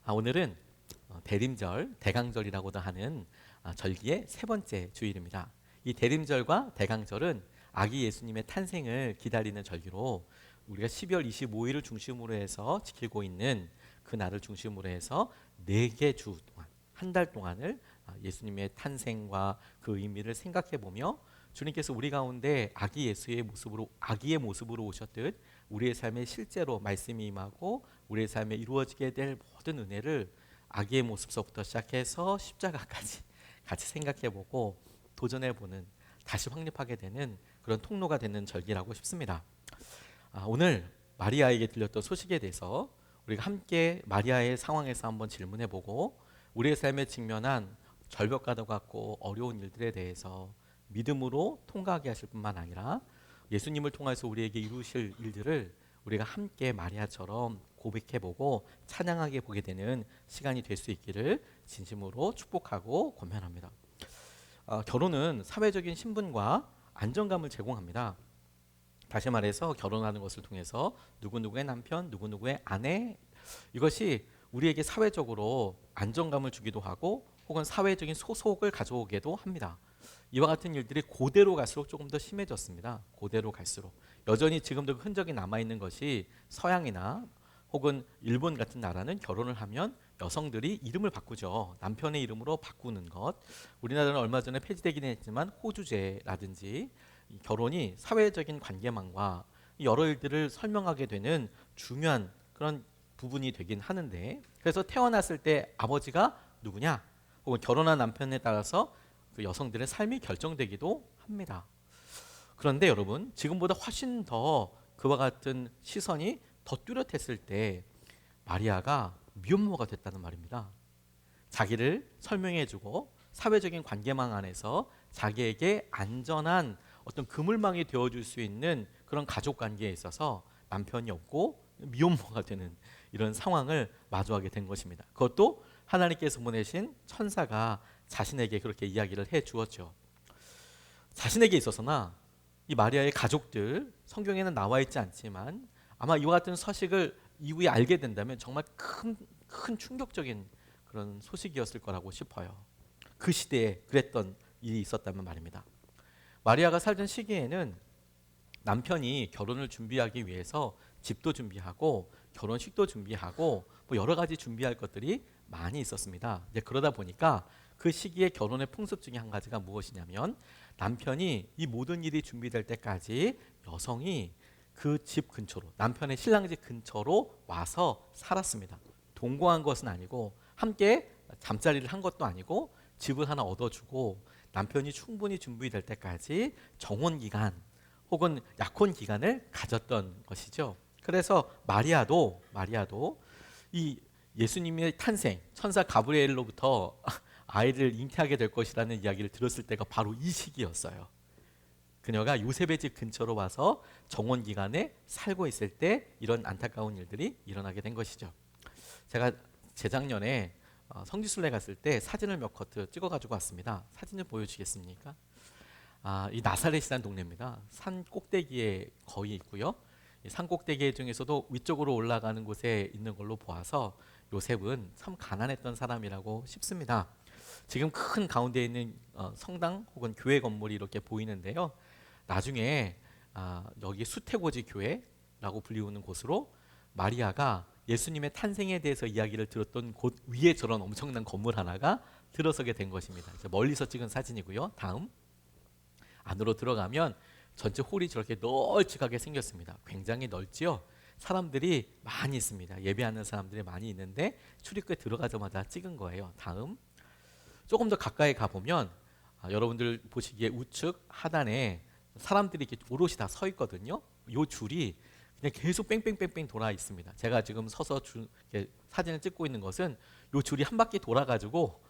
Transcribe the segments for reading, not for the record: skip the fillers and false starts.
오늘은 대림절, 대강절이라고도 하는 절기의 세 번째 주일입니다. 이 대림절과 대강절은 아기 예수님의 탄생을 기다리는 절기로 우리가 12월 25일을 중심으로 해서 지키고 있는 그 날을 중심으로 해서 4개 주 동안, 한 달 동안을 예수님의 탄생과 그 의미를 생각해 보며 주님께서 우리 가운데 아기의 모습으로 오셨듯 우리의 삶에 실제로 말씀이 임하고 우리의 삶에 이루어지게 될 모든 은혜를 아기의 모습서부터 시작해서 십자가까지 같이 생각해보고 도전해보는, 다시 확립하게 되는 그런 통로가 되는 절기라고 싶습니다. 오늘 마리아에게 들렸던 소식에 대해서 우리가 함께 마리아의 상황에서 한번 질문해보고 우리의 삶에 직면한 절벽과도 같고 어려운 일들에 대해서 믿음으로 통과하게 하실 뿐만 아니라 예수님을 통해서 우리에게 이루실 일들을 우리가 함께 마리아처럼 고백해보고 찬양하게 보게 되는 시간이 될 수 있기를 진심으로 축복하고 권면합니다. 결혼은 사회적인 신분과 안정감을 제공합니다. 다시 말해서 결혼하는 것을 통해서 누구누구의 남편, 누구누구의 아내, 이것이 우리에게 사회적으로 안정감을 주기도 하고 혹은 사회적인 소속을 가져오기도 합니다. 이와 같은 일들이 고대로 갈수록 조금 더 심해졌습니다. 고대로 갈수록 여전히 지금도 흔적이 남아있는 것이 서양이나 혹은 일본 같은 나라는 결혼을 하면 여성들이 이름을 바꾸죠. 남편의 이름으로 바꾸는 것. 우리나라는 얼마 전에 폐지되긴 했지만 호주제라든지 결혼이 사회적인 관계망과 여러 일들을 설명하게 되는 중요한 그런 부분이 되긴 하는데, 그래서 태어났을 때 아버지가 누구냐 혹은 결혼한 남편에 따라서 그 여성들의 삶이 결정되기도 합니다. 그런데 여러분, 지금보다 훨씬 더 그와 같은 시선이 더 뚜렷했을 때 마리아가 미혼모가 됐다는 말입니다. 자기를 설명해주고 사회적인 관계망 안에서 자기에게 안전한 어떤 그물망이 되어줄 수 있는 그런 가족 관계에 있어서 남편이 없고 미혼모가 되는 이런 상황을 마주하게 된 것입니다. 그것도 하나님께서 보내신 천사가 자신에게 그렇게 이야기를 해 주었죠. 자신에게 있어서나 이 마리아의 가족들, 성경에는 나와 있지 않지만 아마 이와 같은 서식을 이후에 알게 된다면 정말 큰 충격적인 그런 소식이었을 거라고 싶어요. 그 시대에 그랬던 일이 있었다면 말입니다. 마리아가 살던 시기에는 남편이 결혼을 준비하기 위해서 집도 준비하고 결혼식도 준비하고 뭐 여러 가지 준비할 것들이 많이 있었습니다. 이제 그러다 보니까 그 시기에 결혼의 풍습 중에 한 가지가 무엇이냐면 남편이 이 모든 일이 준비될 때까지 여성이 그 집 근처로, 남편의 신랑 집 근처로 와서 살았습니다. 동거한 것은 아니고 함께 잠자리를 한 것도 아니고 집을 하나 얻어주고 남편이 충분히 준비될 때까지 정혼 기간 혹은 약혼 기간을 가졌던 것이죠. 그래서 마리아도 이 예수님의 탄생, 천사 가브리엘로부터 아이를 잉태하게 될 것이라는 이야기를 들었을 때가 바로 이 시기였어요. 그녀가 요셉의 집 근처로 와서 정혼 기간에 살고 있을 때 이런 안타까운 일들이 일어나게 된 것이죠. 제가 재작년에 성지순례 갔을 때 사진을 몇 컷 찍어 가지고 왔습니다. 사진을 보여주시겠습니까? 이 나사렛이라는 동네입니다. 산 꼭대기에 거의 있고요. 이 산 꼭대기 중에서도 위쪽으로 올라가는 곳에 있는 걸로 보아서 요셉은 참 가난했던 사람이라고 싶습니다. 지금 큰 가운데 있는 성당 혹은 교회 건물이 이렇게 보이는데요. 나중에 여기 수태고지 교회라고 불리우는 곳으로 마리아가 예수님의 탄생에 대해서 이야기를 들었던 곳 위에 저런 엄청난 건물 하나가 들어서게 된 것입니다. 멀리서 찍은 사진이고요. 다음 안으로 들어가면 전체 홀이 저렇게 널찍하게 생겼습니다. 굉장히 넓지요. 사람들이 많이 있습니다. 예배하는 사람들이 많이 있는데 출입구에 들어가자마자 찍은 거예요. 다음 조금 더 가까이 가보면 여러분들 보시기에 우측 하단에 사람들이 이렇게 오롯이 다 서 있거든요. 이 줄이 그냥 계속 뺑뺑뺑뺑 돌아 있습니다. 제가 지금 서서 사진을 찍고 있는 것은 이 줄이 한 바퀴 돌아가지고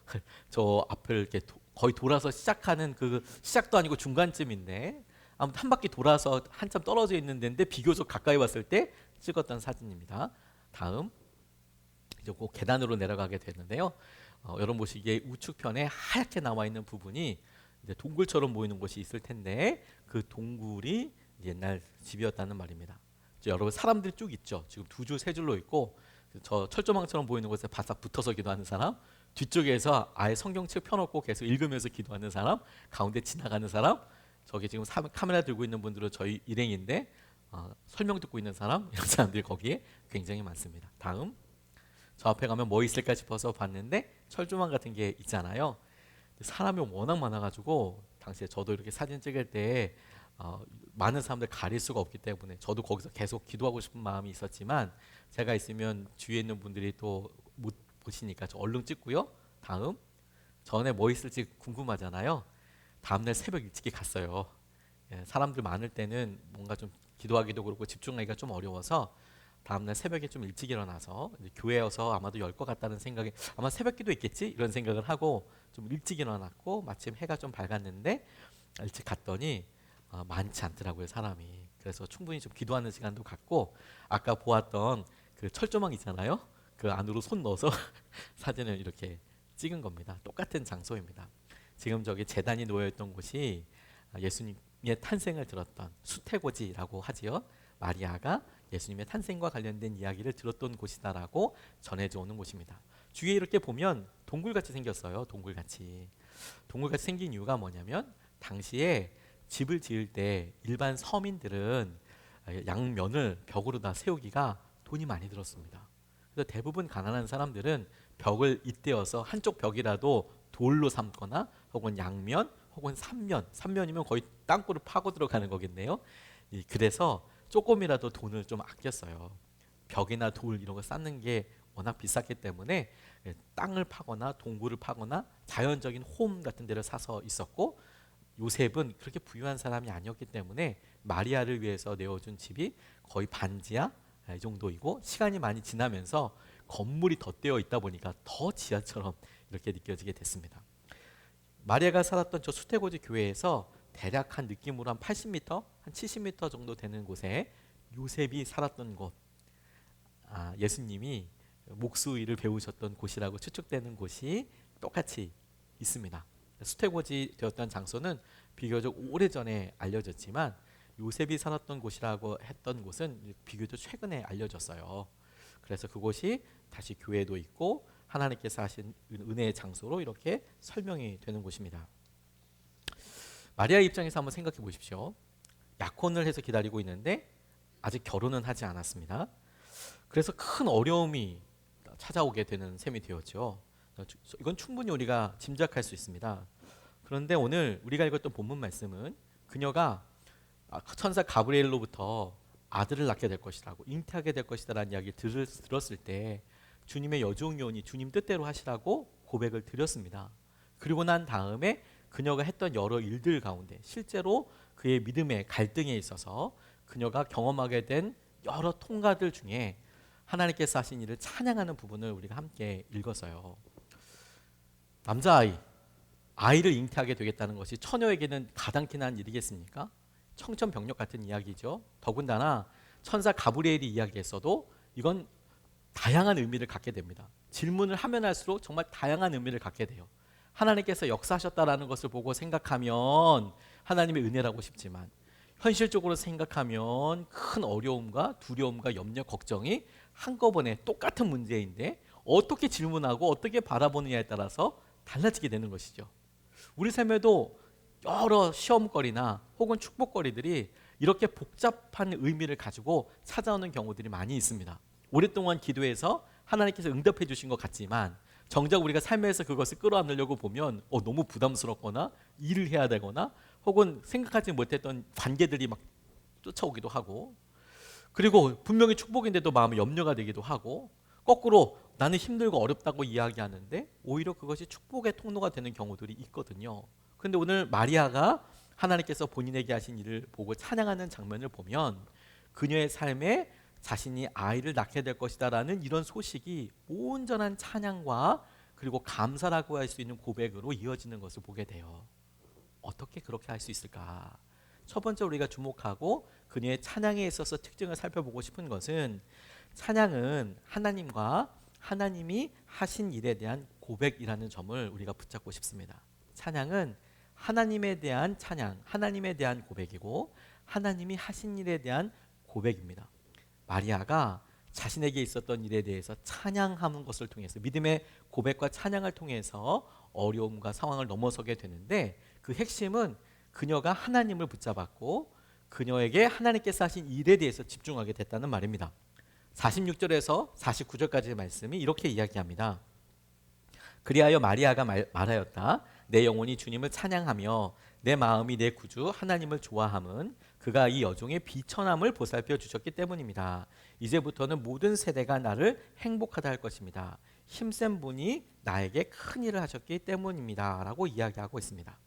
저 앞을 이렇게 거의 돌아서 시작하는 그 시작도 아니고 중간쯤인데 아무튼 한 바퀴 돌아서 한참 떨어져 있는 데인데 비교적 가까이 왔을 때 찍었던 사진입니다. 다음 이제 그 계단으로 내려가게 되는데요. 여러분 보시기에 우측편에 하얗게 나와 있는 부분이 이제 동굴처럼 보이는 곳이 있을 텐데 그 동굴이 옛날 집이었다는 말입니다. 여러분 사람들이 쭉 있죠. 지금 두 줄, 세 줄로 있고 저 철조망처럼 보이는 곳에 바싹 붙어서 기도하는 사람, 뒤쪽에서 아예 성경책 펴놓고 계속 읽으면서 기도하는 사람, 가운데 지나가는 사람, 저기 지금 카메라 들고 있는 분들은 저희 일행인데 설명 듣고 있는 사람, 이런 사람들이 거기에 굉장히 많습니다. 다음, 저 앞에 가면 뭐 있을까 싶어서 봤는데 철조망 같은 게 있잖아요. 사람이 워낙 많아가지고 당시에 저도 이렇게 사진 찍을 때 많은 사람들 가릴 수가 없기 때문에 저도 거기서 계속 기도하고 싶은 마음이 있었지만, 제가 있으면 주위에 있는 분들이 또 못 보시니까 저 얼른 찍고요. 다음, 전에 뭐 있을지 궁금하잖아요. 다음날 새벽 일찍이 갔어요. 예, 사람들 많을 때는 뭔가 좀 기도하기도 그렇고 집중하기가 좀 어려워서 다음날 새벽에 좀 일찍 일어나서, 이제 교회여서 아마도 열 것 같다는 생각에 아마 새벽 기도 있겠지 이런 생각을 하고 좀 일찍 일어났고, 마침 해가 좀 밝았는데 일찍 갔더니 많지 않더라고요, 사람이. 그래서 충분히 좀 기도하는 시간도 갖고, 아까 보았던 그 철조망 있잖아요, 그 안으로 손 넣어서 사진을 이렇게 찍은 겁니다. 똑같은 장소입니다. 지금 저기 제단이 놓여있던 곳이 예수님의 탄생을 들었던 수태고지라고 하지요. 마리아가 예수님의 탄생과 관련된 이야기를 들었던 곳이다라고 전해져 오는 곳입니다. 주위에 이렇게 보면 동굴같이 생겼어요. 동굴같이. 동굴같이 생긴 이유가 뭐냐면, 당시에 집을 지을 때 일반 서민들은 양면을 벽으로 다 세우기가 돈이 많이 들었습니다. 그래서 대부분 가난한 사람들은 벽을 잇대어서 한쪽 벽이라도 돌로 삼거나 혹은 양면 혹은 삼면이면 거의 땅굴을 파고 들어가는 거겠네요. 그래서 조금이라도 돈을 좀 아꼈어요. 벽이나 돌 이런 거 쌓는 게 워낙 비쌌기 때문에 땅을 파거나 동굴을 파거나 자연적인 홈 같은 데를 사서 있었고, 요셉은 그렇게 부유한 사람이 아니었기 때문에 마리아를 위해서 내어준 집이 거의 반지하 이 정도이고, 시간이 많이 지나면서 건물이 덧대어 있다 보니까 더 지하처럼 이렇게 느껴지게 됐습니다. 마리아가 살았던 저 수태고지 교회에서 대략 한 느낌으로 한 80m, 한 70m 정도 되는 곳에 요셉이 살았던 곳, 예수님이 목수일을 배우셨던 곳이라고 추측되는 곳이 똑같이 있습니다. 수태고지 되었던 장소는 비교적 오래전에 알려졌지만, 요셉이 살았던 곳이라고 했던 곳은 비교적 최근에 알려졌어요. 그래서 그곳이 다시 교회도 있고 하나님께서 하신 은혜의 장소로 이렇게 설명이 되는 곳입니다. 마리아 입장에서 한번 생각해 보십시오. 약혼을 해서 기다리고 있는데 아직 결혼은 하지 않았습니다. 그래서 큰 어려움이 찾아오게 되는 셈이 되었죠. 이건 충분히 우리가 짐작할 수 있습니다. 그런데 오늘 우리가 읽었던 본문 말씀은 그녀가 천사 가브리엘로부터 아들을 낳게 될 것이라고, 잉태하게 될 것이다라는 이야기를 들었을 때 주님의 여종 요원이 주님 뜻대로 하시라고 고백을 드렸습니다. 그리고 난 다음에 그녀가 했던 여러 일들 가운데 실제로 그의 믿음의 갈등에 있어서 그녀가 경험하게 된 여러 통과들 중에 하나님께서 하신 일을 찬양하는 부분을 우리가 함께 읽었어요. 아이를 잉태하게 되겠다는 것이 처녀에게는 가당키 난 일이겠습니까? 청천벽력 같은 이야기죠. 더군다나 천사 가브리엘이 이야기했어도 이건 다양한 의미를 갖게 됩니다. 질문을 하면 할수록 정말 다양한 의미를 갖게 돼요. 하나님께서 역사하셨다라는 것을 보고 생각하면 하나님의 은혜라고 싶지만, 현실적으로 생각하면 큰 어려움과 두려움과 염려, 걱정이 한꺼번에 똑같은 문제인데 어떻게 질문하고 어떻게 바라보느냐에 따라서 달라지게 되는 것이죠. 우리 삶에도 여러 시험거리나 혹은 축복거리들이 이렇게 복잡한 의미를 가지고 찾아오는 경우들이 많이 있습니다. 오랫동안 기도해서 하나님께서 응답해 주신 것 같지만 정작 우리가 삶에서 그것을 끌어안으려고 보면 너무 부담스럽거나 일을 해야 되거나 혹은 생각하지 못했던 관계들이 막 쫓아오기도 하고, 그리고 분명히 축복인데도 마음에 염려가 되기도 하고, 거꾸로 나는 힘들고 어렵다고 이야기하는데 오히려 그것이 축복의 통로가 되는 경우들이 있거든요. 그런데 오늘 마리아가 하나님께서 본인에게 하신 일을 보고 찬양하는 장면을 보면 그녀의 삶에 자신이 아이를 낳게 될 것이다라는 이런 소식이 온전한 찬양과 그리고 감사라고 할 수 있는 고백으로 이어지는 것을 보게 돼요. 어떻게 그렇게 할 수 있을까? 첫 번째 우리가 주목하고 그녀의 찬양에 있어서 특징을 살펴보고 싶은 것은, 찬양은 하나님과 하나님이 하신 일에 대한 고백이라는 점을 우리가 붙잡고 싶습니다. 찬양은 하나님에 대한 찬양, 하나님에 대한 고백이고 하나님이 하신 일에 대한 고백입니다. 마리아가 자신에게 있었던 일에 대해서 찬양하는 것을 통해서 믿음의 고백과 찬양을 통해서 어려움과 상황을 넘어서게 되는데 그 핵심은 그녀가 하나님을 붙잡았고 그녀에게 하나님께서 하신 일에 대해서 집중하게 됐다는 말입니다. 46절에서 49절까지의 말씀이 이렇게 이야기합니다. 그리하여 마리아가 말하였다. 내 영혼이 주님을 찬양하며 내 마음이 내 구주 하나님을 좋아함은 그가 이 여종의 비천함을 보살펴 주셨기 때문입니다. 이제부터는 모든 세대가 나를 행복하다 할 것입니다. 힘센 분이 나에게 큰 일을 하셨기 때문입니다. 라고 이야기하고 있습니다.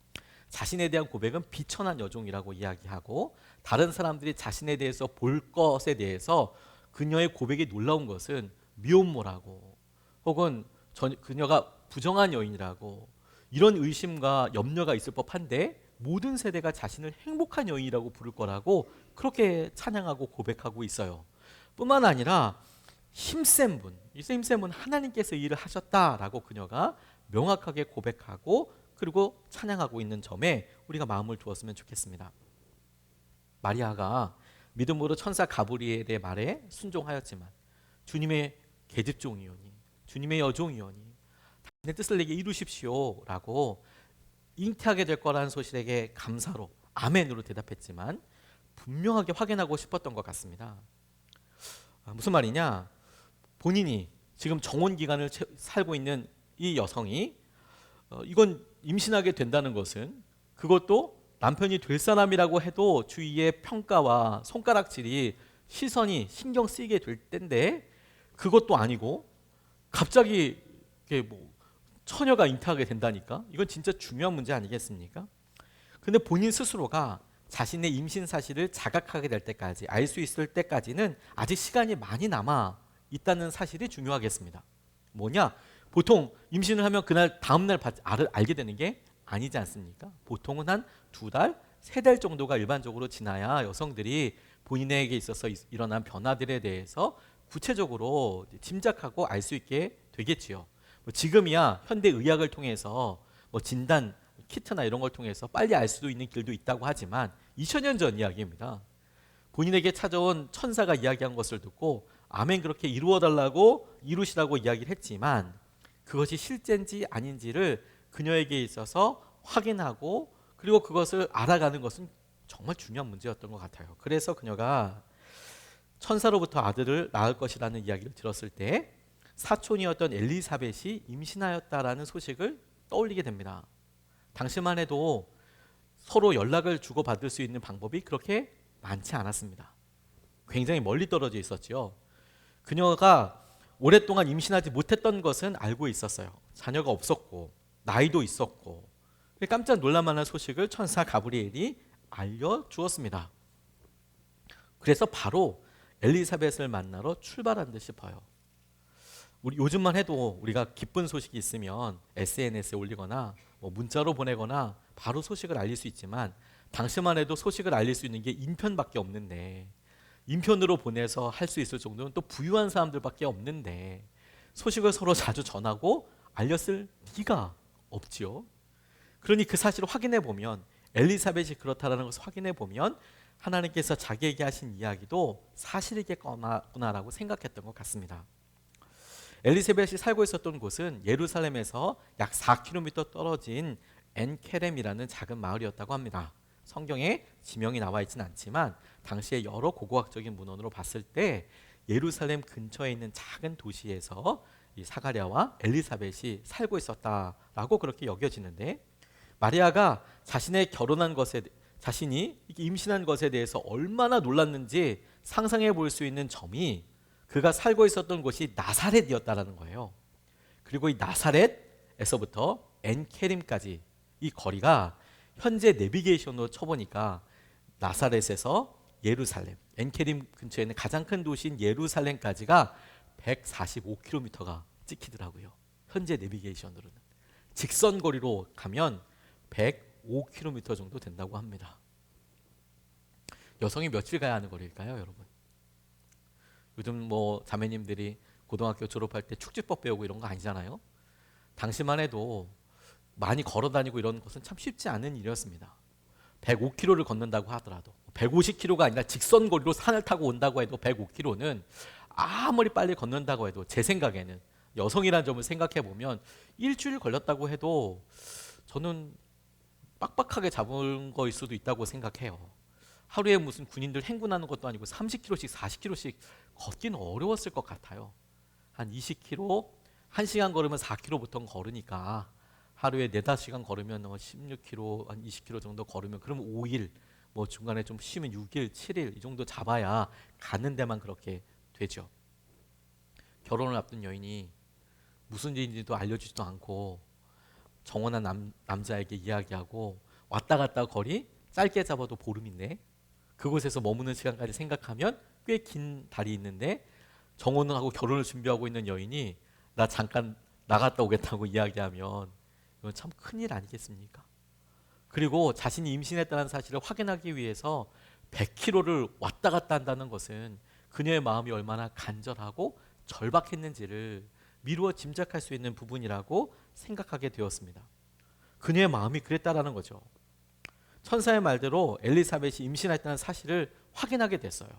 자신에 대한 고백은 비천한 여종이라고 이야기하고 다른 사람들이 자신에 대해서 볼 것에 대해서 그녀의 고백이 놀라운 것은 미혼모라고 혹은 그녀가 부정한 여인이라고 이런 의심과 염려가 있을 법한데 모든 세대가 자신을 행복한 여인이라고 부를 거라고 그렇게 찬양하고 고백하고 있어요. 뿐만 아니라 힘센 분, 이 힘센 분 하나님께서 일을 하셨다라고 그녀가 명확하게 고백하고 그리고 찬양하고 있는 점에 우리가 마음을 두었으면 좋겠습니다. 마리아가 믿음으로 천사 가브리엘의 말에 순종하였지만 주님의 계집종이오니 주님의 여종이오니 당신의 뜻을 내게 이루십시오 라고 잉태하게 될 거라는 소식에게 감사로 아멘으로 대답했지만 분명하게 확인하고 싶었던 것 같습니다. 무슨 말이냐, 본인이 지금 정혼 기간을 살고 있는 이 여성이 이건 임신하게 된다는 것은 그것도 남편이 될 사람이라고 해도 주위의 평가와 손가락질이 시선이 신경 쓰이게 될 때인데 그것도 아니고 갑자기 이렇게 처녀가 잉태하게 된다니까 이건 진짜 중요한 문제 아니겠습니까? 근데 본인 스스로가 자신의 임신 사실을 자각하게 될 때까지 알 수 있을 때까지는 아직 시간이 많이 남아 있다는 사실이 중요하겠습니다. 뭐냐? 보통 임신을 하면 그날 다음날 알게 되는 게 아니지 않습니까? 보통은 한 2달, 3달 정도가 일반적으로 지나야 여성들이 본인에게 있어서 일어난 변화들에 대해서 구체적으로 짐작하고 알 수 있게 되겠지요. 지금이야 현대 의학을 통해서 진단 키트나 이런 걸 통해서 빨리 알 수도 있는 길도 있다고 하지만 2000년 전 이야기입니다. 본인에게 찾아온 천사가 이야기한 것을 듣고 아멘 그렇게 이루시라고 이야기를 했지만 그것이 실제인지 아닌지를 그녀에게 있어서 확인하고 그리고 그것을 알아가는 것은 정말 중요한 문제였던 것 같아요. 그래서 그녀가 천사로부터 아들을 낳을 것이라는 이야기를 들었을 때 사촌이었던 엘리사벳이 임신하였다라는 소식을 떠올리게 됩니다. 당시만 해도 서로 연락을 주고받을 수 있는 방법이 그렇게 많지 않았습니다. 굉장히 멀리 떨어져 있었죠. 그녀가 오랫동안 임신하지 못했던 것은 알고 있었어요. 자녀가 없었고 나이도 있었고 깜짝 놀랄만한 소식을 천사 가브리엘이 알려주었습니다. 그래서 바로 엘리사벳을 만나러 출발한 듯 싶어요. 우리 요즘만 해도 우리가 기쁜 소식이 있으면 SNS에 올리거나 문자로 보내거나 바로 소식을 알릴 수 있지만 당시만 해도 소식을 알릴 수 있는 게 인편밖에 없는데 인편으로 보내서 할 수 있을 정도는 또 부유한 사람들밖에 없는데 소식을 서로 자주 전하고 알렸을 리가 없지요. 그러니 그 사실을 확인해 보면 엘리사벳이 그렇다라는 것을 확인해 보면 하나님께서 자기에게 하신 이야기도 사실이겠구나라고 생각했던 것 같습니다. 엘리사벳이 살고 있었던 곳은 예루살렘에서 약 4km 떨어진 엔케렘이라는 작은 마을이었다고 합니다. 성경에 지명이 나와 있지는 않지만 당시에 여러 고고학적인 문헌으로 봤을 때 예루살렘 근처에 있는 작은 도시에서 이 사가랴와 엘리사벳이 살고 있었다라고 그렇게 여겨지는데 마리아가 자신이 임신한 것에 대해서 얼마나 놀랐는지 상상해 볼 수 있는 점이 그가 살고 있었던 곳이 나사렛이었다라는 거예요. 그리고 이 나사렛에서부터 엔케림까지 이 거리가 현재 내비게이션으로 쳐보니까 나사렛에서 예루살렘, 엔케림 근처에 있는 가장 큰 도시인 예루살렘까지가 145km가 찍히더라고요. 현재 내비게이션으로는. 직선 거리로 가면 105km 정도 된다고 합니다. 여성이 며칠 가야 하는 거리일까요, 여러분? 요즘 자매님들이 고등학교 졸업할 때 축지법 배우고 이런 거 아니잖아요. 당시만 해도 많이 걸어 다니고 이런 것은 참 쉽지 않은 일이었습니다. 105km를 걷는다고 하더라도 150km가 아니라 직선 거리로 산을 타고 온다고 해도 105km는 아무리 빨리 걷는다고 해도 제 생각에는 여성이라는 점을 생각해 보면 일주일 걸렸다고 해도 저는 빡빡하게 잡은 거일 수도 있다고 생각해요. 하루에 무슨 군인들 행군하는 것도 아니고 30km씩 40km씩 걷기는 어려웠을 것 같아요. 한 20km, 1시간 걸으면 4km 보통 걸으니까 하루에 4-5시간 걸으면 16km, 한 20km 정도 걸으면 그러면 5일, 뭐 중간에 좀 쉬면 6일, 7일 이 정도 잡아야 가는 데만 그렇게 되죠. 결혼을 앞둔 여인이 무슨 일인지도 알려주지도 않고 정원한 남자에게 이야기하고 왔다 갔다 거리 짧게 잡아도 보름인데 그곳에서 머무는 시간까지 생각하면 꽤 긴 달이 있는데 정혼을 하고 결혼을 준비하고 있는 여인이 나 잠깐 나갔다 오겠다고 이야기하면 이건 참 큰일 아니겠습니까? 그리고 자신이 임신했다는 사실을 확인하기 위해서 100km를 왔다 갔다 한다는 것은 그녀의 마음이 얼마나 간절하고 절박했는지를 미루어 짐작할 수 있는 부분이라고 생각하게 되었습니다. 그녀의 마음이 그랬다라는 거죠. 천사의 말대로 엘리사벳이 임신했다는 사실을 확인하게 됐어요.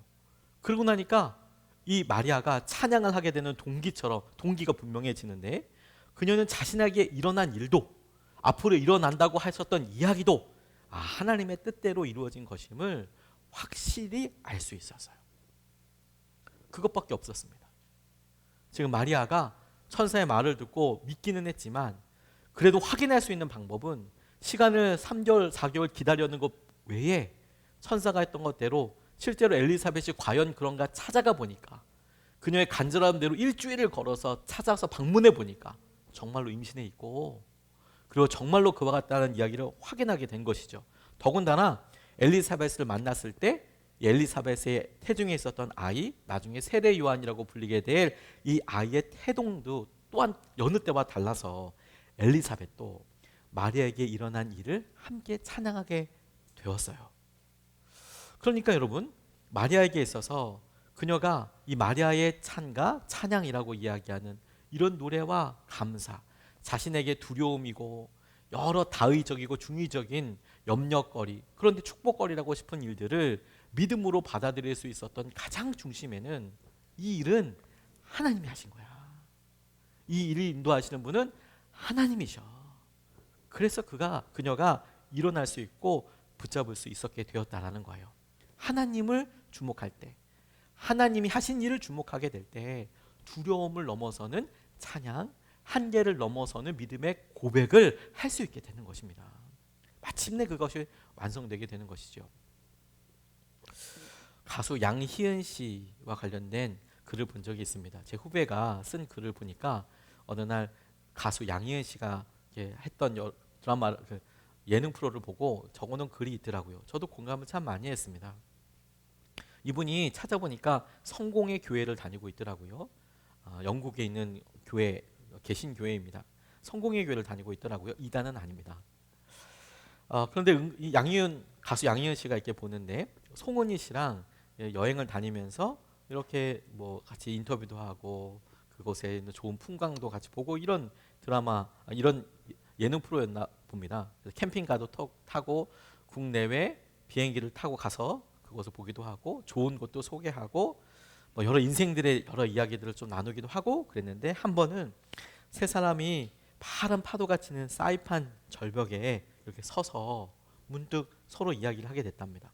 그러고 나니까 이 마리아가 찬양을 하게 되는 동기가 분명해지는데 그녀는 자신에게 일어난 일도 앞으로 일어난다고 하셨던 이야기도 하나님의 뜻대로 이루어진 것임을 확실히 알 수 있었어요. 그것밖에 없었습니다. 지금 마리아가 천사의 말을 듣고 믿기는 했지만 그래도 확인할 수 있는 방법은 시간을 3개월, 4개월 기다려는 것 외에 천사가 했던 것대로 실제로 엘리사벳이 과연 그런가 찾아가 보니까 그녀의 간절한 대로 일주일을 걸어서 찾아서 방문해 보니까 정말로 임신해 있고 그리고 정말로 그와 같다는 이야기를 확인하게 된 것이죠. 더군다나 엘리사벳을 만났을 때 엘리사벳의 태중에 있었던 아이, 나중에 세례 요한이라고 불리게 될 이 아이의 태동도 또한 여느 때와 달라서 엘리사벳도 마리아에게 일어난 일을 함께 찬양하게 되었어요. 그러니까 여러분, 마리아에게 있어서 그녀가 이 마리아의 찬가, 찬양이라고 이야기하는 이런 노래와 감사, 자신에게 두려움이고 여러 다의적이고 중의적인 염려거리, 그런데 축복거리라고 싶은 일들을 믿음으로 받아들일 수 있었던 가장 중심에는 이 일은 하나님이 하신 거야. 이 일을 인도하시는 분은 하나님이셔. 그래서 그녀가 일어날 수 있고 붙잡을 수 있었게 되었다라는 거예요. 하나님을 주목할 때, 하나님이 하신 일을 주목하게 될 때 두려움을 넘어서는 찬양, 한계를 넘어서는 믿음의 고백을 할 수 있게 되는 것입니다. 마침내 그것이 완성되게 되는 것이죠. 가수 양희은 씨와 관련된 글을 본 적이 있습니다. 제 후배가 쓴 글을 보니까 어느 날 가수 양희은 씨가 했던 드라마 예능 프로를 보고 적어놓은 글이 있더라고요. 저도 공감을 참 많이 했습니다. 이분이 찾아보니까 성공의 교회를 다니고 있더라고요. 영국에 있는 교회, 개신교회입니다. 성공의 교회를 다니고 있더라고요. 이단은 아닙니다. 그런데 이 가수 양희은 씨가 이렇게 보는데 송은이 씨랑 여행을 다니면서 이렇게 뭐 같이 인터뷰도 하고 그곳에 있는 좋은 풍광도 같이 보고 이런 드라마, 이런 예능 프로였나 봅니다. 그래서 캠핑카도 타고 국내외 비행기를 타고 가서 그곳을 보기도 하고 좋은 곳도 소개하고 뭐 여러 인생들의 여러 이야기들을 좀 나누기도 하고 그랬는데 한 번은 세 사람이 파란 파도가 치는 사이판 절벽에 이렇게 서서 문득 서로 이야기를 하게 됐답니다.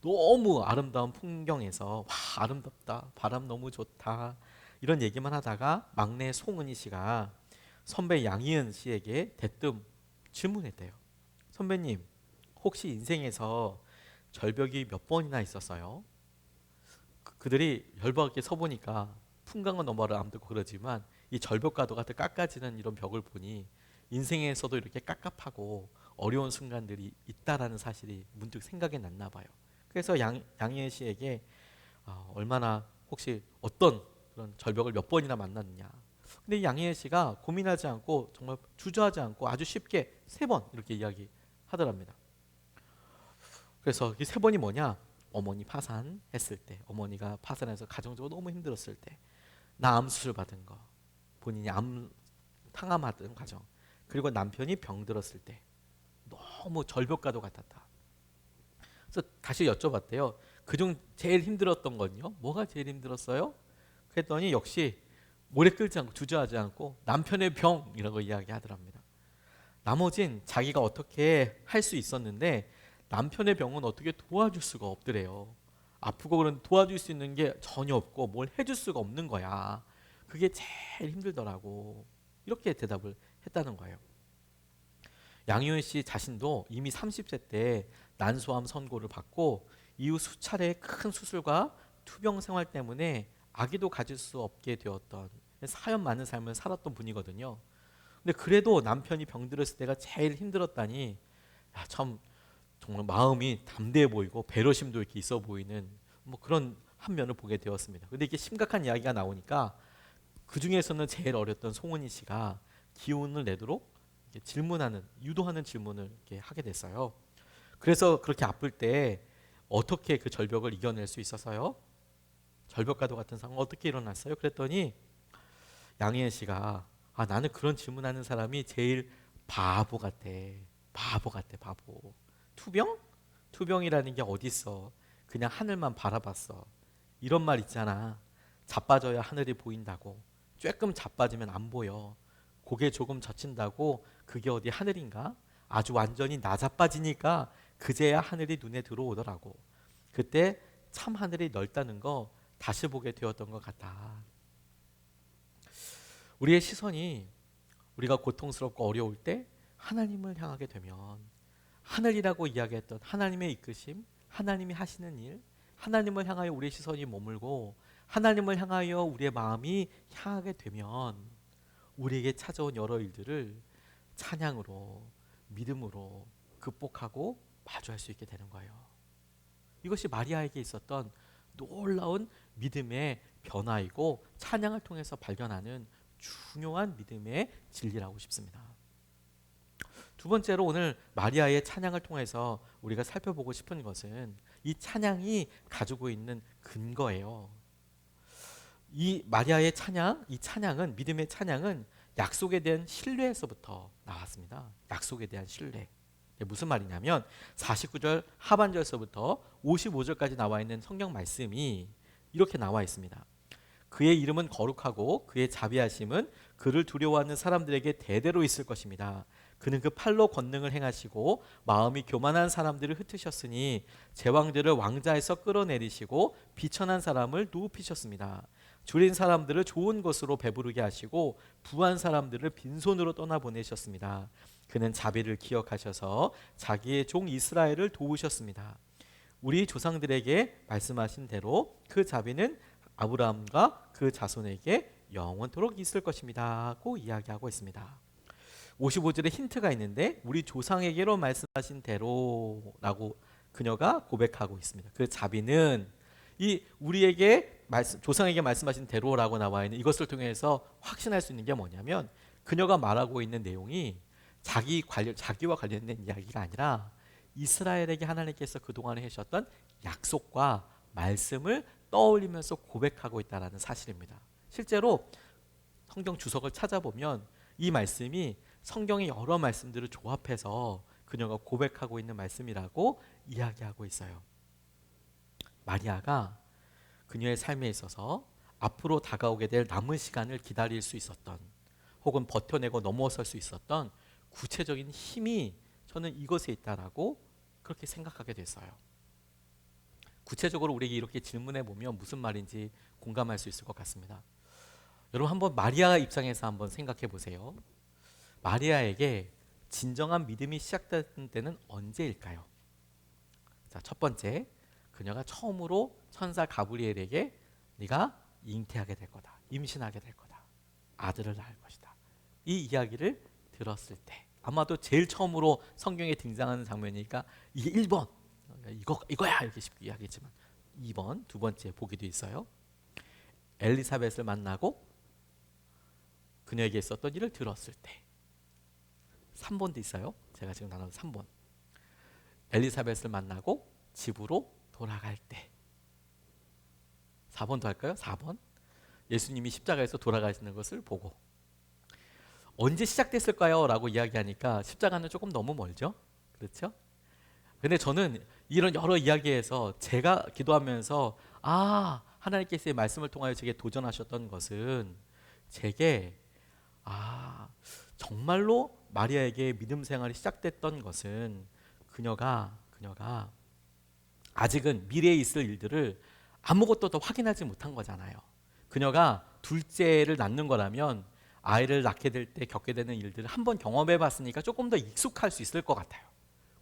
너무 아름다운 풍경에서 와 아름답다, 바람 너무 좋다 이런 얘기만 하다가 막내 송은이 씨가 선배 양희은 씨에게 대뜸 질문했대요. 선배님, 혹시 인생에서 절벽이 몇 번이나 있었어요? 그들이 열받게 서보니까 풍광은 너머를 안 듣고 그러지만 이 절벽과도 같은 깎아지는 이런 벽을 보니 인생에서도 이렇게 깝깝하고 어려운 순간들이 있다라는 사실이 문득 생각이 났나 봐요. 그래서 양희은 씨에게 얼마나 혹시 어떤 그런 절벽을 몇 번이나 만났느냐. 근데 양희은 씨가 고민하지 않고 정말 주저하지 않고 아주 쉽게 3번 이렇게 이야기하더랍니다. 그래서 이 3번이 뭐냐? 어머니 파산했을 때, 어머니가 파산해서 가정적으로 너무 힘들었을 때, 나 암수술 받은 거, 본인이 탕암하던 과정, 그리고 남편이 병들었을 때 너무 절벽과도 같았다. 그래서 다시 여쭤봤대요. 그중 제일 힘들었던 건요? 뭐가 제일 힘들었어요? 그랬더니 역시 오래 끌지 않고 주저하지 않고 남편의 병이라고 이야기하더랍니다. 나머진 자기가 어떻게 할 수 있었는데 남편의 병은 어떻게 도와줄 수가 없더래요. 아프고 그런 도와줄 수 있는 게 전혀 없고 뭘 해줄 수가 없는 거야. 그게 제일 힘들더라고. 이렇게 대답을 했다는 거예요. 양효은 씨 자신도 이미 30세 때 난소암 선고를 받고 이후 수차례 큰 수술과 투병 생활 때문에 아기도 가질 수 없게 되었던 사연 많은 삶을 살았던 분이거든요. 근데 그래도 남편이 병들었을 때가 제일 힘들었다니, 야, 참 정말 마음이 담대해 보이고 배려심도 이렇게 있어 보이는 뭐 그런 한 면을 보게 되었습니다. 근데 이게 심각한 이야기가 나오니까 그 중에서는 제일 어렸던 송은이 씨가 기운을 내도록 이렇게 질문하는, 유도하는 질문을 이렇게 하게 됐어요. 그래서 그렇게 아플 때 어떻게 그 절벽을 이겨낼 수 있었어요? 절벽과도 같은 상황 어떻게 일어났어요? 그랬더니 양희은 씨가, 나는 그런 질문하는 사람이 제일 바보 같대. 바보 같대, 바보. 투병? 투병이라는 게 어디 있어? 그냥 하늘만 바라봤어. 이런 말 있잖아. 자빠져야 하늘이 보인다고. 조금 자빠지면 안 보여. 고개 조금 젖힌다고 그게 어디 하늘인가? 아주 완전히 나자빠지니까 그제야 하늘이 눈에 들어오더라고. 그때 참 하늘이 넓다는 거 다시 보게 되었던 것 같다. 우리의 시선이 우리가 고통스럽고 어려울 때 하나님을 향하게 되면 하늘이라고 이야기했던 하나님의 이끄심, 하나님이 하시는 일, 하나님을 향하여 우리의 시선이 머물고 하나님을 향하여 우리의 마음이 향하게 되면 우리에게 찾아온 여러 일들을 찬양으로, 믿음으로 극복하고 마주할 수 있게 되는 거예요. 이것이 마리아에게 있었던 놀라운 믿음의 변화이고 찬양을 통해서 발견하는 중요한 믿음의 진리라고 싶습니다. 두 번째로 오늘 마리아의 찬양을 통해서 우리가 살펴보고 싶은 것은 이 찬양이 가지고 있는 근거예요. 이 마리아의 찬양, 이 찬양은, 믿음의 찬양은 약속에 대한 신뢰에서부터 나왔습니다. 약속에 대한 신뢰. 무슨 말이냐면 49절 하반절서부터 55절까지 나와 있는 성경 말씀이 이렇게 나와 있습니다. 그의 이름은 거룩하고 그의 자비하심은 그를 두려워하는 사람들에게 대대로 있을 것입니다. 그는 그 팔로 권능을 행하시고 마음이 교만한 사람들을 흩으셨으니 제왕들을 왕자에서 끌어내리시고 비천한 사람을 누우피셨습니다. 줄인 사람들을 좋은 것으로 배부르게 하시고 부한 사람들을 빈손으로 떠나보내셨습니다. 그는 자비를 기억하셔서 자기의 종 이스라엘을 도우셨습니다. 우리 조상들에게 말씀하신 대로 그 자비는 아브라함과 그 자손에게 영원토록 있을 것입니다. 고 이야기하고 있습니다. 55절에 힌트가 있는데 우리 조상에게로 말씀하신 대로라고 그녀가 고백하고 있습니다. 그 자비는 이 우리에게 조상에게 말씀하신 대로라고 나와 있는 이것을 통해서 확신할 수 있는 게 뭐냐면 그녀가 말하고 있는 내용이 자기와 관련된 이야기가 아니라 이스라엘에게 하나님께서 그동안에 하셨던 약속과 말씀을 떠올리면서 고백하고 있다는 사실입니다. 실제로 성경 주석을 찾아보면 이 말씀이 성경의 여러 말씀들을 조합해서 그녀가 고백하고 있는 말씀이라고 이야기하고 있어요. 마리아가 그녀의 삶에 있어서 앞으로 다가오게 될 남은 시간을 기다릴 수 있었던 혹은 버텨내고 넘어설 수 있었던 구체적인 힘이 저는 이것에 있다라고 그렇게 생각하게 됐어요. 구체적으로 우리에게 이렇게 질문해 보면 무슨 말인지 공감할 수 있을 것 같습니다. 여러분 한번 마리아 입장에서 한번 생각해 보세요. 마리아에게 진정한 믿음이 시작된 때는 언제일까요? 자, 첫 번째, 그녀가 처음으로 천사 가브리엘에게 네가 잉태하게 될 거다, 임신하게 될 거다, 아들을 낳을 것이다, 이 이야기를 들었을 때, 아마도 제일 처음으로 성경에 등장하는 장면이니까 이게 1번 이거야 이렇게 쉽게 이야기했지만 2번, 두 번째 보기도 있어요. 엘리사벳을 만나고 그녀에게 있었던 일을 들었을 때. 3번도 있어요. 제가 지금 나눈 3번. 엘리사벳을 만나고 집으로 돌아갈 때. 4번도 할까요? 4번. 예수님이 십자가에서 돌아가시는 것을 보고. 언제 시작됐을까요? 라고 이야기하니까 십자가는 조금 너무 멀죠? 그렇죠? 근데 저는 이런 여러 이야기에서 제가 기도하면서 하나님께서 이 말씀을 통하여 제게 도전하셨던 것은 제게 정말로 마리아에게 믿음 생활이 시작됐던 것은 그녀가 아직은 미래에 있을 일들을 아무것도 더 확인하지 못한 거잖아요. 그녀가 둘째를 낳는 거라면 아이를 낳게 될 때 겪게 되는 일들을 한번 경험해 봤으니까 조금 더 익숙할 수 있을 것 같아요.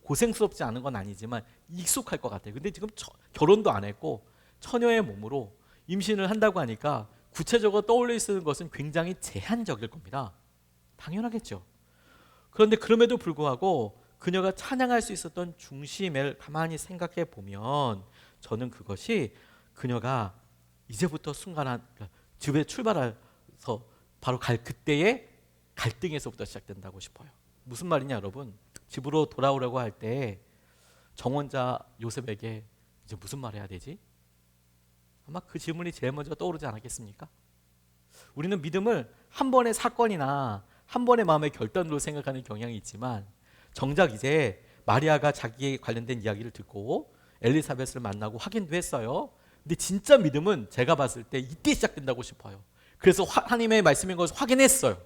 고생스럽지 않은 건 아니지만 익숙할 것 같아요. 근데 지금 결혼도 안 했고 처녀의 몸으로 임신을 한다고 하니까 구체적으로 떠올릴 수 있는 것은 굉장히 제한적일 겁니다. 당연하겠죠. 그런데 그럼에도 불구하고 그녀가 찬양할 수 있었던 중심을 가만히 생각해 보면 저는 그것이 그녀가 이제부터 집에 출발해서 바로 갈 그때의 갈등에서부터 시작된다고 싶어요. 무슨 말이냐 여러분? 집으로 돌아오려고 할 때 정혼자 요셉에게 이제 무슨 말 해야 되지? 아마 그 질문이 제일 먼저 떠오르지 않았겠습니까? 우리는 믿음을 한 번의 사건이나 한 번의 마음의 결단으로 생각하는 경향이 있지만 정작 이제 마리아가 자기에 관련된 이야기를 듣고 엘리사벳을 만나고 확인도 했어요. 근데 진짜 믿음은 제가 봤을 때 이때 시작된다고 싶어요. 그래서 하나님의 말씀인 것을 확인했어요.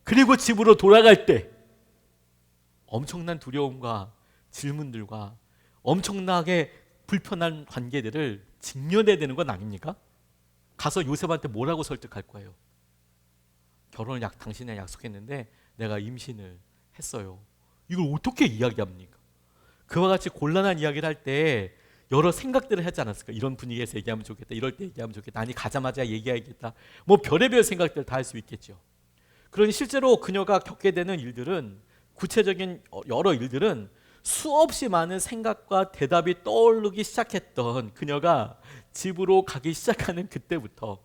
그리고 집으로 돌아갈 때 엄청난 두려움과 질문들과 엄청나게 불편한 관계들을 직면해야 되는 건 아닙니까? 가서 요셉한테 뭐라고 설득할 거예요? 결혼을 당신에 약속했는데 내가 임신을 했어요. 이걸 어떻게 이야기합니까? 그와 같이 곤란한 이야기를 할 때 여러 생각들을 하지 않았을까? 이런 분위기에서 얘기하면 좋겠다. 이럴 때 얘기하면 좋겠다. 아니 가자마자 얘기해야겠다. 뭐 별의별 생각들 다 할 수 있겠죠. 그러니 실제로 그녀가 겪게 되는 일들은 구체적인 여러 일들은 수없이 많은 생각과 대답이 떠오르기 시작했던 그녀가 집으로 가기 시작하는 그때부터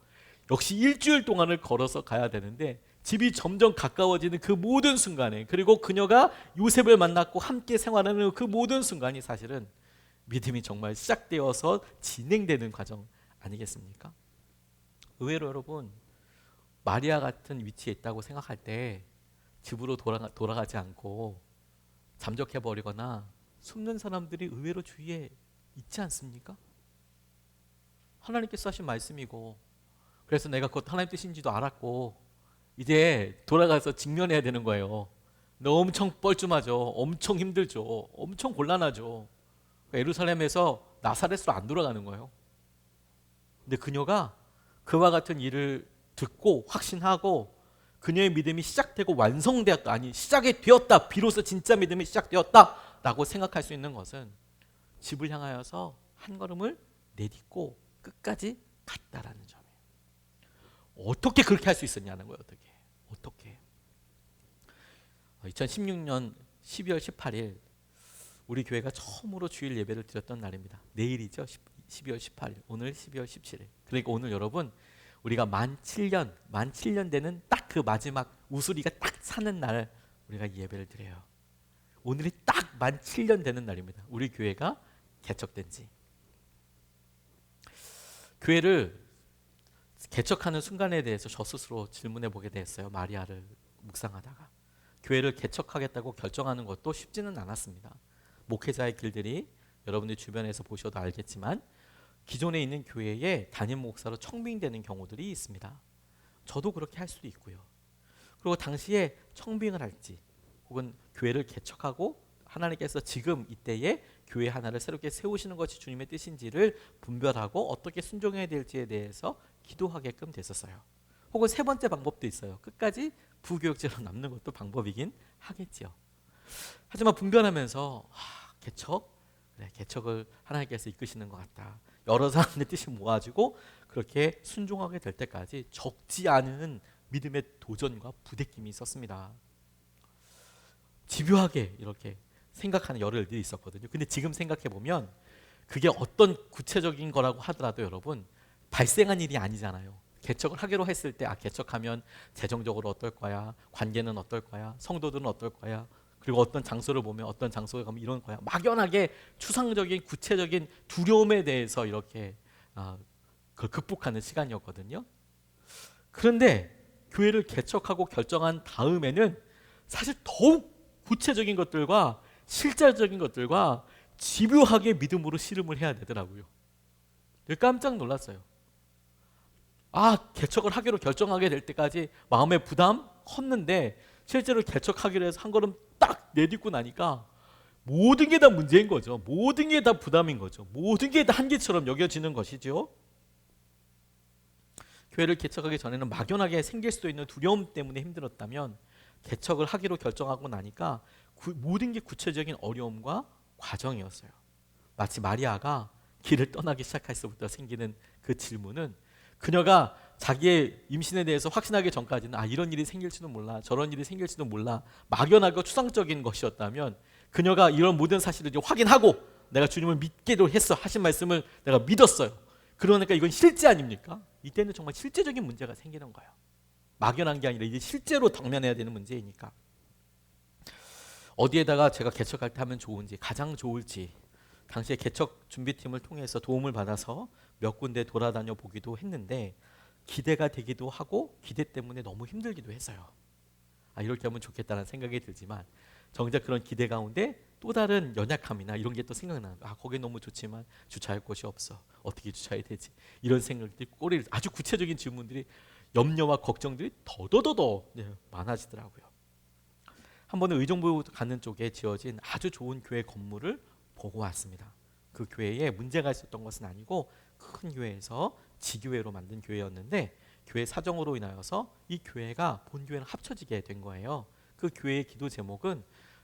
역시 일주일 동안을 걸어서 가야 되는데 집이 점점 가까워지는 그 모든 순간에 그리고 그녀가 요셉을 만났고 함께 생활하는 그 모든 순간이 사실은 믿음이 정말 시작되어서 진행되는 과정 아니겠습니까? 의외로 여러분 마리아 같은 위치에 있다고 생각할 때 집으로 돌아가지 않고 잠적해버리거나 숨는 사람들이 의외로 주위에 있지 않습니까? 하나님께서 하신 말씀이고 그래서 내가 그것 하나님 뜻인지도 알았고 이제 돌아가서 직면해야 되는 거예요. 너 엄청 뻘쭘하죠. 엄청 힘들죠. 엄청 곤란하죠. 예루살렘에서 나사렛으로 안 돌아가는 거예요. 근데 그녀가 그와 같은 일을 듣고 확신하고 그녀의 믿음이 시작되고 완성되었다. 아니 시작이 되었다. 비로소 진짜 믿음이 시작되었다 라고 생각할 수 있는 것은 집을 향하여서 한 걸음을 내딛고 끝까지 갔다라는 점이에요. 어떻게 그렇게 할 수 있었냐는 거예요. 어떻게 2016년 12월 18일 우리 교회가 처음으로 주일 예배를 드렸던 날입니다. 내일이죠. 12월 18일. 오늘 12월 17일. 그러니까 오늘 여러분 우리가 만 7년 되는 딱 그 마지막 우수리가 딱 사는 날 우리가 이 예배를 드려요. 오늘이 딱 만 7년 되는 날입니다. 우리 교회가 개척된 지. 교회를 개척하는 순간에 대해서 저 스스로 질문해 보게 됐어요. 마리아를 묵상하다가. 교회를 개척하겠다고 결정하는 것도 쉽지는 않았습니다. 목회자의 길들이 여러분들 주변에서 보셔도 알겠지만 기존에 있는 교회에 담임 목사로 청빙되는 경우들이 있습니다. 저도 그렇게 할 수도 있고요. 그리고 당시에 청빙을 할지 혹은 교회를 개척하고 하나님께서 지금 이때에 교회 하나를 새롭게 세우시는 것이 주님의 뜻인지를 분별하고 어떻게 순종해야 될지에 대해서 기도하게끔 됐었어요. 혹은 세 번째 방법도 있어요. 끝까지 부교육제로 남는 것도 방법이긴 하겠지요. 하지만 분별하면서 개척을 하나님께서 이끄시는 것 같다. 여러 사람의 뜻이 모아지고 그렇게 순종하게 될 때까지 적지 않은 믿음의 도전과 부대낌이 있었습니다. 집요하게 이렇게 생각하는 여러 일들이 있었거든요. 근데 지금 생각해 보면 그게 어떤 구체적인 거라고 하더라도 여러분 발생한 일이 아니잖아요. 개척을 하기로 했을 때 개척하면 재정적으로 어떨 거야, 관계는 어떨 거야, 성도들은 어떨 거야, 그리고 어떤 장소를 보면 어떤 장소에 가면 이런 거야. 막연하게 추상적인 구체적인 두려움에 대해서 이렇게 그걸 극복하는 시간이었거든요. 그런데 교회를 개척하고 결정한 다음에는 사실 더욱 구체적인 것들과 실질적인 것들과 집요하게 믿음으로 씨름을 해야 되더라고요. 깜짝 놀랐어요. 개척을 하기로 결정하게 될 때까지 마음의 부담 컸는데 실제로 개척하기로 해서 한 걸음 딱 내딛고 나니까 모든 게 다 문제인 거죠. 모든 게 다 부담인 거죠. 모든 게 다 한계처럼 여겨지는 것이죠. 교회를 개척하기 전에는 막연하게 생길 수도 있는 두려움 때문에 힘들었다면 개척을 하기로 결정하고 나니까 모든 게 구체적인 어려움과 과정이었어요. 마치 마리아가 길을 떠나기 시작했을부터 생기는 그 질문은 그녀가 자기의 임신에 대해서 확신하기 전까지는 이런 일이 생길지도 몰라, 저런 일이 생길지도 몰라, 막연하고 추상적인 것이었다면 그녀가 이런 모든 사실을 확인하고 내가 주님을 믿기로 했어 하신 말씀을 내가 믿었어요. 그러니까 이건 실제 아닙니까? 이때는 정말 실제적인 문제가 생기는 거예요. 막연한 게 아니라 이제 실제로 당면해야 되는 문제이니까. 어디에다가 제가 개척할 때 하면 좋은지, 가장 좋을지 당시에 개척 준비팀을 통해서 도움을 받아서 몇 군데 돌아다녀 보기도 했는데 기대가 되기도 하고 기대 때문에 너무 힘들기도 했어요. 이렇게 하면 좋겠다는 생각이 들지만 정작 그런 기대 가운데 또 다른 연약함이나 이런 게 또 생각나는 거야. 거기 너무 좋지만 주차할 곳이 없어. 어떻게 주차해야 되지? 이런 생각들이 꼬리를 아주 구체적인 질문들이 염려와 걱정들이 더더더더 많아지더라고요. 한 번은 의정부 가는 쪽에 지어진 아주 좋은 교회 건물을 보고 왔습니다. 그 교회에 문제가 있었던 것은 아니고 큰 교회에서 지교회로 만든 교회였는데 교회 사정으로 인하여서 이 교회가 본교회랑 합쳐지게 된 거예요. 그 교회의 기도 제목은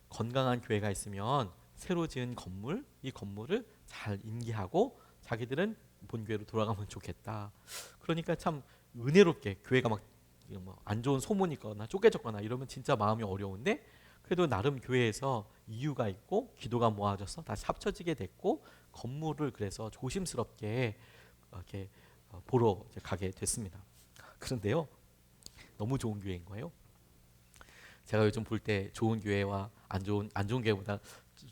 건강한 교회가 있으면 새로 지은 건물, 이 건물을 잘 임기하고 자기들은 본교회로 돌아가면 좋겠다. 그러니까 참 은혜롭게 교회가 막 안 좋은 소문이 있거나 쪼개졌거나 이러면 진짜 마음이 어려운데 그래도 나름 교회에서 이유가 있고 기도가 모아져서 다시 합쳐지게 됐고 건물을 그래서 조심스럽게 이렇게 보러 가게 됐습니다. 그런데요, 너무 좋은 교회인 거예요. 제가 요즘 볼 때 좋은 교회와 안 좋은 교회보다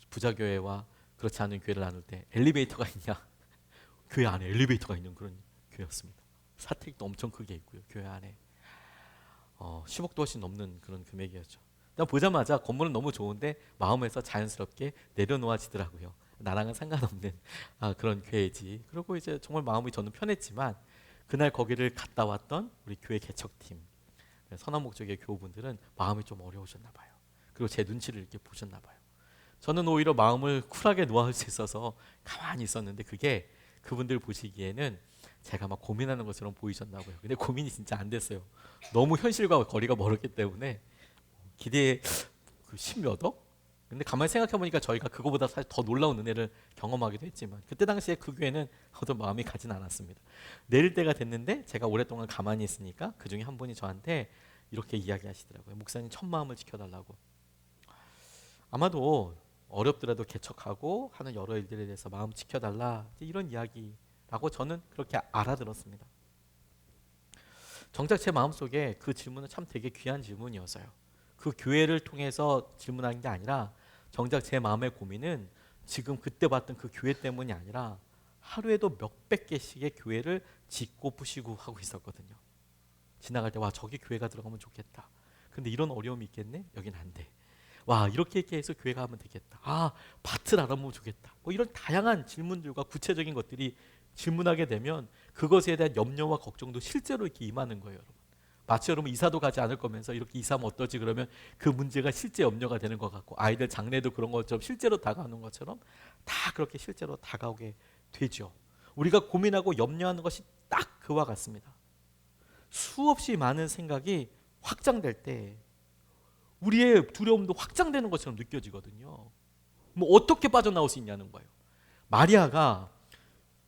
부자 교회와 그렇지 않은 교회를 나눌 때 엘리베이터가 있냐? 교회 안에 엘리베이터가 있는 그런 교회였습니다. 사택도 엄청 크게 있고요. 교회 안에 10억도 훨씬 넘는 그런 금액이었죠. 보자마자 건물은 너무 좋은데 마음에서 자연스럽게 내려놓아지더라고요. 나랑은 상관없는 그런 교회지. 그리고 이제 정말 마음이 저는 편했지만 그날 거기를 갔다 왔던 우리 교회 개척팀 선한 목적의 교우분들은 마음이 좀 어려우셨나 봐요. 그리고 제 눈치를 이렇게 보셨나 봐요. 저는 오히려 마음을 쿨하게 놓을 수 있어서 가만히 있었는데 그게 그분들 보시기에는 제가 막 고민하는 것처럼 보이셨나 봐요. 근데 고민이 진짜 안 됐어요. 너무 현실과 거리가 멀었기 때문에 기대에 10몇 억? 근데 가만히 생각해 보니까 저희가 그거보다 사실 더 놀라운 은혜를 경험하기도 했지만 그때 당시에 그 교회는 어떤 마음이 가진 않았습니다. 내릴 때가 됐는데 제가 오랫동안 가만히 있으니까 그 중에 한 분이 저한테 이렇게 이야기하시더라고요. 목사님 첫 마음을 지켜달라고. 아마도 어렵더라도 개척하고 하는 여러 일들에 대해서 마음 지켜달라 이런 이야기라고 저는 그렇게 알아들었습니다. 정작 제 마음속에 그 질문은 참 되게 귀한 질문이었어요. 그 교회를 통해서 질문한 게 아니라 정작 제 마음의 고민은 지금 그때 봤던 그 교회 때문이 아니라 하루에도 몇백 개씩의 교회를 짓고 부시고 하고 있었거든요. 지나갈 때 저기 교회가 들어가면 좋겠다. 근데 이런 어려움이 있겠네? 여긴 안 돼. 이렇게 해서 교회가 하면 되겠다. 밭을 알아보면 좋겠다. 이런 다양한 질문들과 구체적인 것들이 질문하게 되면 그것에 대한 염려와 걱정도 실제로 이렇게 임하는 거예요, 여러분. 마치 여러분 이사도 가지 않을 거면서 이렇게 이사하면 어떨지 그러면 그 문제가 실제 염려가 되는 것 같고 아이들 장래도 그런 것처럼 실제로 다가오는 것처럼 다 그렇게 실제로 다가오게 되죠. 우리가 고민하고 염려하는 것이 딱 그와 같습니다. 수없이 많은 생각이 확장될 때 우리의 두려움도 확장되는 것처럼 느껴지거든요. 어떻게 빠져나올 수 있냐는 거예요. 마리아가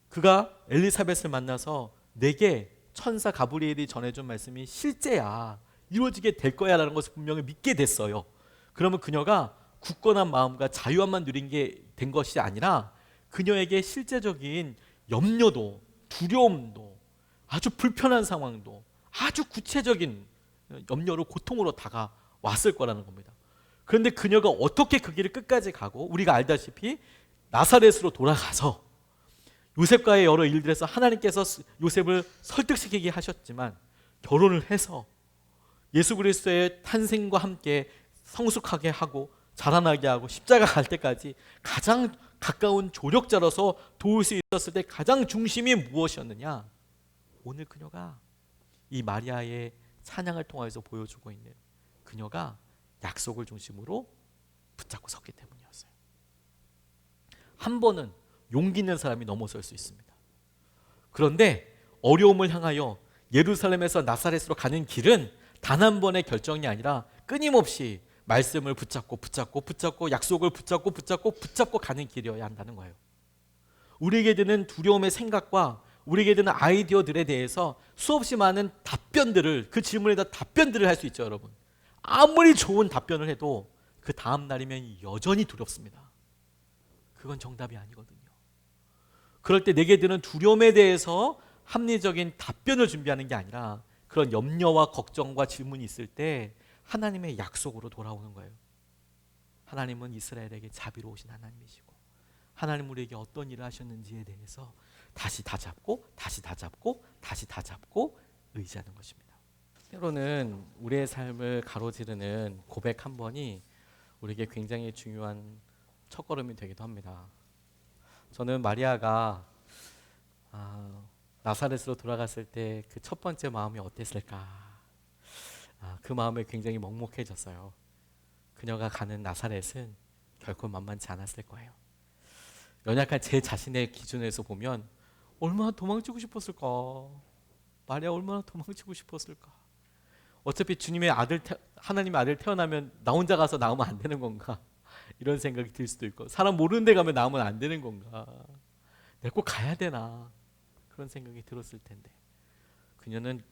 그가 엘리사벳을 만나서 내게 천사 가브리엘이 전해준 말씀이 실제야, 이루어지게 될 거야 라는 것을 분명히 믿게 됐어요. 그러면 그녀가 굳건한 마음과 자유함만 누린 게 된 것이 아니라 그녀에게 실제적인 염려도 두려움도 아주 불편한 상황도 아주 구체적인 염려로 고통으로 다가왔을 거라는 겁니다. 그런데 그녀가 어떻게 그 길을 끝까지 가고 우리가 알다시피 나사렛으로 돌아가서 요셉과의 여러 일들에서 하나님께서 요셉을 설득시키게 하셨지만 결혼을 해서 예수 그리스도의 탄생과 함께 성숙하게 하고 자라나게 하고 십자가 갈 때까지 가장 가까운 조력자로서 도울 수 있었을 때 가장 중심이 무엇이었느냐? 오늘 그녀가 이 마리아의 찬양을 통해서 보여주고 있는 그녀가 약속을 중심으로 붙잡고 섰기 때문이었어요. 한 번은 용기 있는 사람이 넘어설 수 있습니다. 그런데 어려움을 향하여 예루살렘에서 나사렛으로 가는 길은 단 한 번의 결정이 아니라 끊임없이 말씀을 붙잡고 약속을 붙잡고 가는 길이어야 한다는 거예요. 우리에게 드는 두려움의 생각과 우리에게 드는 아이디어들에 대해서 수없이 많은 답변들을, 그 질문에다 답변들을 할 수 있죠, 여러분. 아무리 좋은 답변을 해도 그 다음 날이면 여전히 두렵습니다. 그건 정답이 아니거든요. 그럴 때 내게 드는 두려움에 대해서 합리적인 답변을 준비하는 게 아니라 그런 염려와 걱정과 질문이 있을 때 하나님의 약속으로 돌아오는 거예요. 하나님은 이스라엘에게 자비로우신 하나님이시고 하나님 우리에게 어떤 일을 하셨는지에 대해서 다시 다잡고 의지하는 것입니다. 때로는 우리의 삶을 가로지르는 고백 한 번이 우리에게 굉장히 중요한 첫걸음이 되기도 합니다. 저는 마리아가 나사렛으로 돌아갔을 때 그 첫 번째 마음이 어땠을까? 그 마음에 굉장히 먹먹해졌어요. 그녀가 가는 나사렛은 결코 만만치 않았을 거예요. 연약한 제 자신의 기준에서 보면 얼마나 도망치고 싶었을까? 마리아 얼마나 도망치고 싶었을까? 어차피 주님의 아들, 하나님의 아들 태어나면 나 혼자 가서 나오면 안 되는 건가? 이런 생각이 들 수도 있고, 사람 모르는 데 가면 나오면 안 되는 건가? 내가 꼭 가야 되나? 그런 생각이 들었을 텐데, 그녀는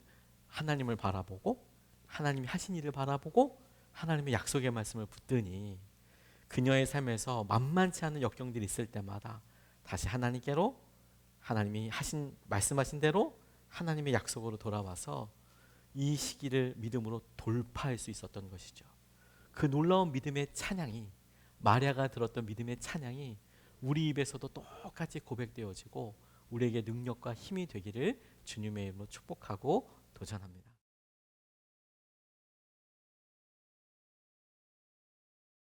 하나님을 바라보고 하나님이 하신 일을 바라보고 하나님의 약속의 말씀을 붙드니 그녀의 삶에서 만만치 않은 역경들이 있을 때마다 다시 하나님께로, 하나님이 말씀하신 대로 하나님의 약속으로 돌아와서 이 시기를 믿음으로 돌파할 수 있었던 것이죠. 그 놀라운 믿음의 찬양이, 마리아가 들었던 믿음의 찬양이 우리 입에서도 똑같이 고백되어지고 우리에게 능력과 힘이 되기를 주님의 이름으로 축복하고 도전합니다.